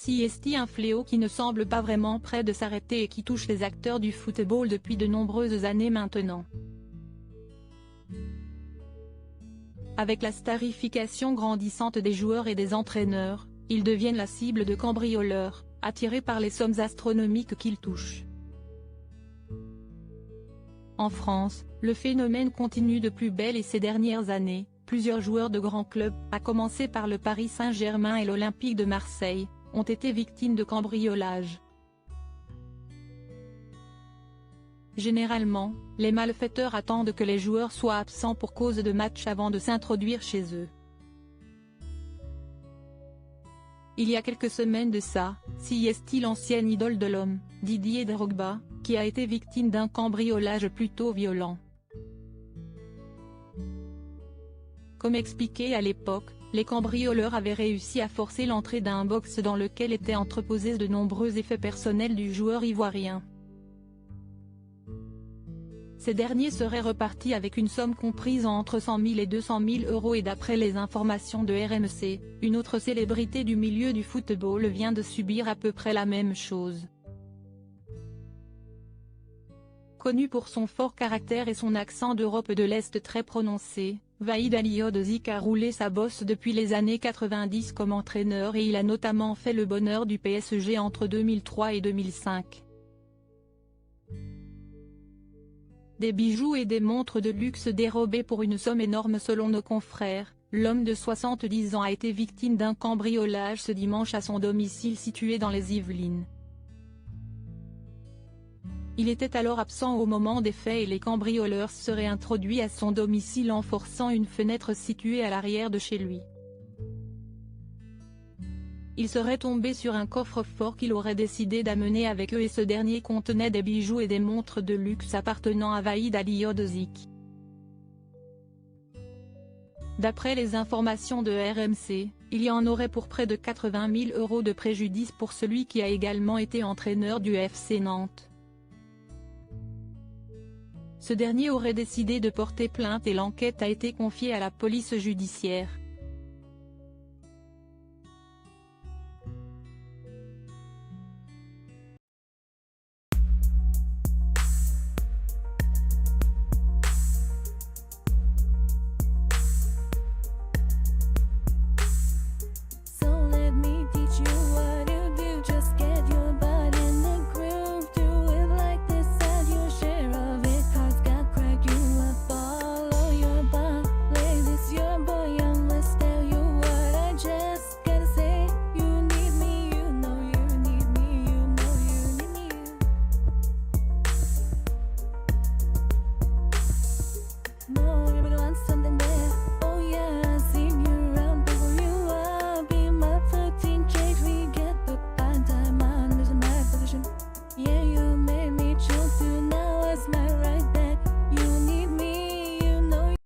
Si est un fléau qui ne semble pas vraiment près de s'arrêter et qui touche les acteurs du football depuis de nombreuses années maintenant. Avec la starification grandissante des joueurs et des entraîneurs, ils deviennent la cible de cambrioleurs, attirés par les sommes astronomiques qu'ils touchent. En France, le phénomène continue de plus belle et ces dernières années, plusieurs joueurs de grands clubs, à commencer par le Paris Saint-Germain et l'Olympique de Marseille, ont été victimes de cambriolage. Généralement, les malfaiteurs attendent que les joueurs soient absents pour cause de match avant de s'introduire chez eux. Il y a quelques semaines de ça, est l'ancienne idole de l'homme, Didier Drogba, qui a été victime d'un cambriolage plutôt violent. Comme expliqué à l'époque, les cambrioleurs avaient réussi à forcer l'entrée d'un box dans lequel étaient entreposés de nombreux effets personnels du joueur ivoirien. Ces derniers seraient repartis avec une somme comprise entre 100 000 et 200 000 euros et d'après les informations de RMC, une autre célébrité du milieu du football vient de subir à peu près la même chose. Connu pour son fort caractère et son accent d'Europe de l'Est très prononcé, Vahid Halilhodžić a roulé sa bosse depuis les années 90 comme entraîneur et il a notamment fait le bonheur du PSG entre 2003 et 2005. Des bijoux et des montres de luxe dérobés pour une somme énorme selon nos confrères, l'homme de 70 ans a été victime d'un cambriolage ce dimanche à son domicile situé dans les Yvelines. Il était alors absent au moment des faits et les cambrioleurs seraient introduits à son domicile en forçant une fenêtre située à l'arrière de chez lui. Ils seraient tombés sur un coffre-fort qu'ils auraient décidé d'amener avec eux et ce dernier contenait des bijoux et des montres de luxe appartenant à Vahid Halilhodžić. D'après les informations de RMC, il y en aurait pour près de 80 000 euros de préjudice pour celui qui a également été entraîneur du FC Nantes. Ce dernier aurait décidé de porter plainte et l'enquête a été confiée à la police judiciaire.